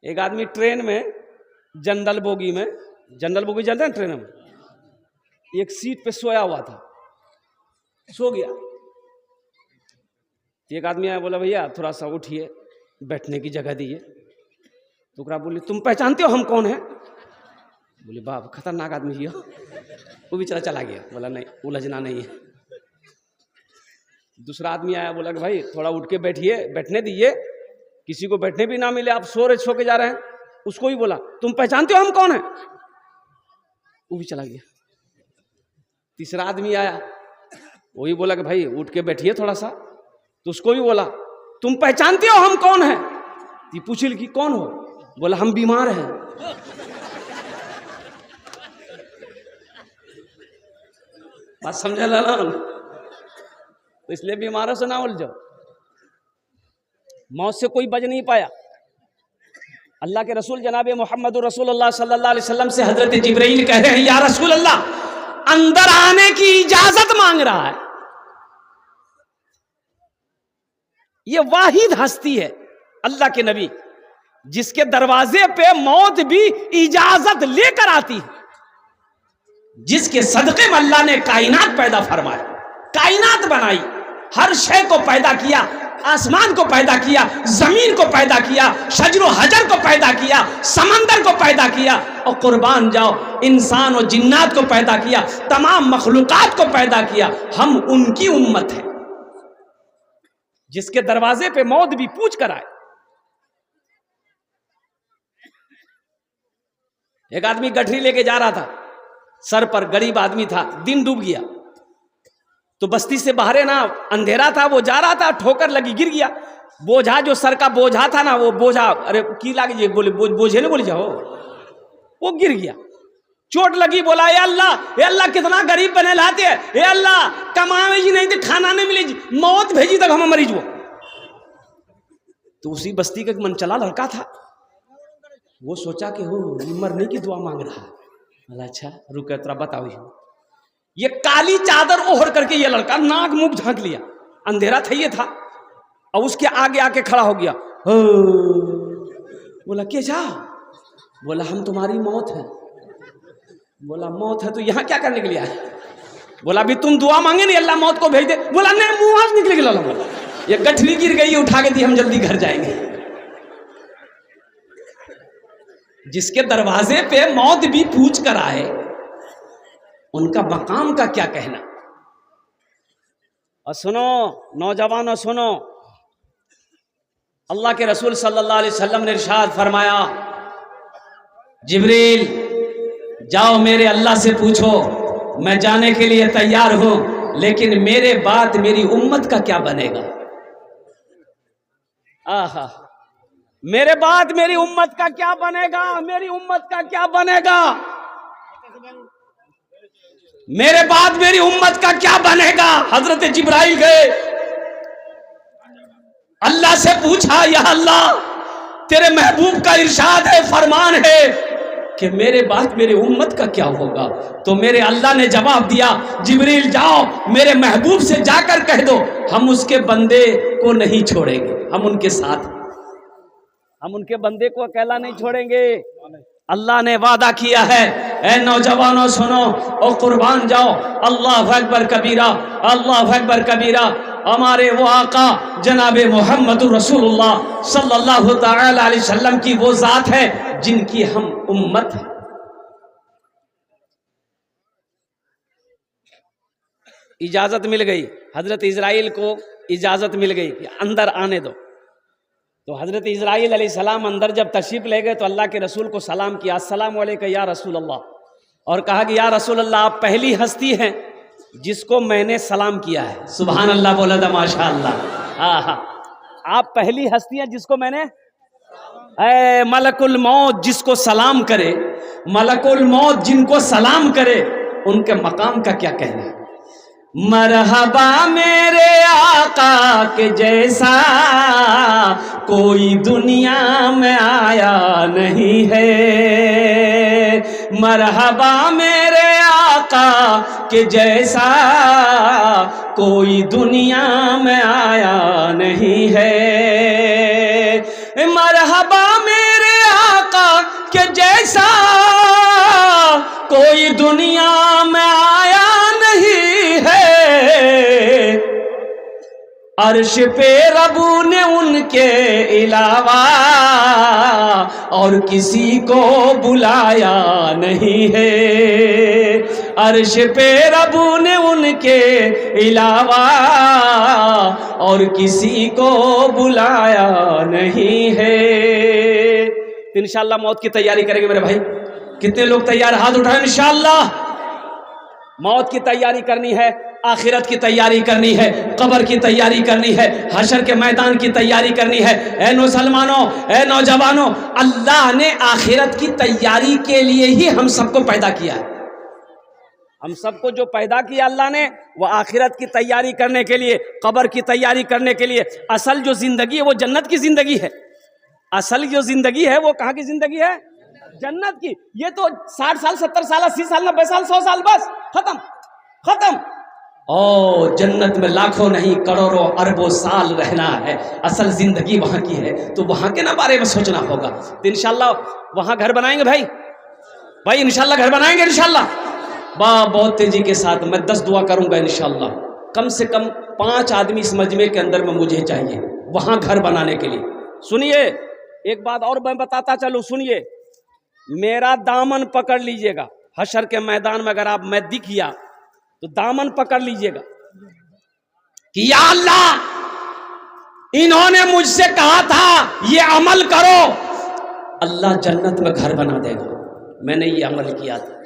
एक आदमी ट्रेन में जनरल बोगी जानते हैं ट्रेन में, एक सीट पे सोया हुआ था, सो गया। एक आदमी आया, बोला भैया थोड़ा सा उठिए, बैठने की जगह दीजिए। तो बोली तुम पहचानते हो हम कौन है? बोले बाप खतरनाक आदमी हो। वो भी चला गया, बोला नहीं उलझना नहीं है। दूसरा आदमी आया, बोला कि भाई थोड़ा उठ के बैठिए, बैठने दीजिए, किसी को बैठने भी ना मिले, आप सो के जा रहे हैं। उसको भी बोला तुम पहचानते हो हम कौन है? वो भी चला गया। तीसरा आदमी आया, वही बोला कि भाई उठ के बैठिए थोड़ा सा। तो उसको भी बोला तुम पहचानते हो हम कौन है? तो पूछिल कि कौन हो? बोला हम बीमार हैं। बात समझा लाला? तो इसलिए बीमारों से ना उलझो। मौत से कोई बच नहीं पाया। अल्लाह के रसूल जनाब मोहम्मद रसूलुल्लाह सल्लल्लाहु अलैहि वसल्लम से हजरत जिब्राइल कह रहे हैं या रसूल अल्लाह, अंदर आने की इजाजत मांग रहा है। ये वाहिद हस्ती है अल्लाह के नबी जिसके दरवाजे पे मौत भी इजाजत लेकर आती है, जिसके सदके में अल्लाह ने कायनात पैदा फरमाया, कायनात बनाई, हर शय को पैदा किया, आसमान को पैदा किया, जमीन को पैदा किया, शजर हजर को पैदा किया, समंदर को पैदा किया, और कुर्बान जाओ इंसान और जिन्नात को पैदा किया, तमाम मखलूकात को पैदा किया। हम उनकी उम्मत है जिसके दरवाजे पे मौत भी पूछ कर आए। एक आदमी गठरी लेके जा रहा था, सर पर, गरीब आदमी था, दिन डूब गया। तो बस्ती से बाहर ना अंधेरा था, वो जा रहा था, ठोकर लगी, गिर गया। बोझा जो सर का बोझा था ना, वो बोझा, अरे की लागे बोले बोझे ने बोले जाओ, वो गिर गया, चोट लगी। बोला ए अल्लाह कितना गरीब बने लाते हैं, ए अल्लाह कमावे जी नहीं तो खाना नहीं मिले जी, मौत भेजी तक हम मरीज वो। तो उसी बस्ती का मन चला लड़का था, वो सोचा कि हो मरने की दुआ मांग रहा है। अच्छा रुक तेरा बताओ। ये काली चादर ओढ़ करके ये लड़का नाक मुख झांक लिया, अंधेरा था ये था, और उसके आगे आके खड़ा हो गया। बोला क्या जा? बोला हम तुम्हारी मौत है। बोला मौत है तो यहाँ क्या करने के लिए आए? बोला अभी तुम दुआ मांगे नहीं अल्लाह मौत को भेज दे। बोला नहीं मुंह हाथ निकल गया। बोला ये गठरी गिर गई, उठा के दी, हम जल्दी घर जाएंगे। जिसके दरवाजे पे मौत भी पूछ कर आए, उनका मकाम का क्या कहना। और सुनो नौजवानों सुनो, अल्लाह के रसूल सल्लल्लाहु अलैहि वसल्लम ने इरशाद फरमाया, जिब्रील जाओ मेरे अल्लाह से पूछो, मैं जाने के लिए तैयार हूं, लेकिन मेरे बाद मेरी उम्मत का क्या बनेगा। आहा, मेरे बाद मेरी उम्मत का क्या बनेगा, मेरी उम्मत का क्या बनेगा, मेरे बाद मेरी उम्मत का क्या बनेगा। हजरत जिब्राइल गए, अल्लाह से पूछा, या अल्लाह तेरे महबूब का इरशाद है, फरमान है कि मेरे बाद मेरी उम्मत का क्या होगा। तो मेरे अल्लाह ने जवाब दिया, जिब्रील जाओ मेरे महबूब से जाकर कह दो, हम उसके बंदे को नहीं छोड़ेंगे, हम उनके साथ, हम उनके बंदे को अकेला नहीं छोड़ेंगे। अल्लाह ने वादा किया है। ए नौजवानों सुनो और कुर्बान जाओ, अल्लाह अकबर कबीरा, अल्लाह अकबर कबीरा। हमारे वो आका जनाबे मोहम्मद रसूलुल्लाह सल्लल्लाहु तआला अलैहि वसल्लम की वो जात है जिनकी हम उम्मत है। इजाजत मिल गई, हजरत इजराइल को इजाजत मिल गई कि अंदर आने दो। तो हजरत इजराइल अलैहिस्सलाम अंदर जब तशरीफ ले गए तो अल्लाह के रसूल को सलाम किया, अस्सलाम वालेकुम या रसूल अल्लाह, और कहा कि या रसूल अल्लाह आप पहली हस्ती हैं जिसको मैंने सलाम किया है। सुभान अल्लाह बोला था, माशा अल्लाह। हाँ, आप पहली हस्ती हैं जिसको मैंने, मलकुल मौत जिसको सलाम करे, मलकुल मौत जिनको सलाम करे, उनके मकाम का क्या कहना है। मरहबा मेरे आका के जैसा कोई दुनिया में आया नहीं है, मरहबा मेरे आका के जैसा कोई दुनिया में आया नहीं है, मरहबा मेरे कोई दुनिया में आया नहीं है, अर्श पे रबू ने उनके अलावा और किसी को बुलाया नहीं है। अर्श पे रबू ने उनके अलावा और किसी को बुलाया नहीं है। तो इंशाअल्लाह मौत की तैयारी करेंगे मेरे भाई। कितने लोग तैयार, हाथ उठाएं। इंशाअल्लाह मौत की तैयारी करनी है, आखिरत की तैयारी करनी है, कब्र की तैयारी करनी है, हशर के मैदान की तैयारी करनी है। ए मुसलमानों, ए नौजवानों, अल्लाह ने आखिरत की तैयारी के लिए ही हम सबको पैदा किया है। हम सबको जो पैदा किया अल्लाह ने, वो आखिरत की तैयारी करने के लिए, कब्र की तैयारी करने के लिए। असल जो जिंदगी है वो जन्नत की जिंदगी है। असल जो जिंदगी है वो कहाँ की जिंदगी है? जन्नत की। ये तो 60 साल, 70 साल, 80 साल, 90 साल, 100 साल, बस खत्म खत्म। ओ जन्नत में लाखों नहीं करोड़ों अरबों साल रहना है। असल जिंदगी वहां की है, तो वहां के ना बारे में सोचना होगा। तो इंशाल्लाह वहां घर बनाएंगे भाई, भाई इंशाल्लाह घर बनाएंगे इंशाल्लाह। बहुत तेजी के साथ मैं 10 दुआ करूंगा इंशाल्लाह। कम से कम 5 आदमी इस मजमे के अंदर में मुझे चाहिए वहां घर बनाने के लिए। सुनिए एक बात और मैं बताता चलूं, सुनिए, मेरा दामन पकड़ लीजिएगा। हशर के मैदान में अगर आप मैं दिख गया तो दामन पकड़ लीजिएगा कि या अल्लाह इन्होंने मुझसे कहा था ये अमल करो, अल्लाह जन्नत में घर बना देगा। मैंने ये अमल किया था।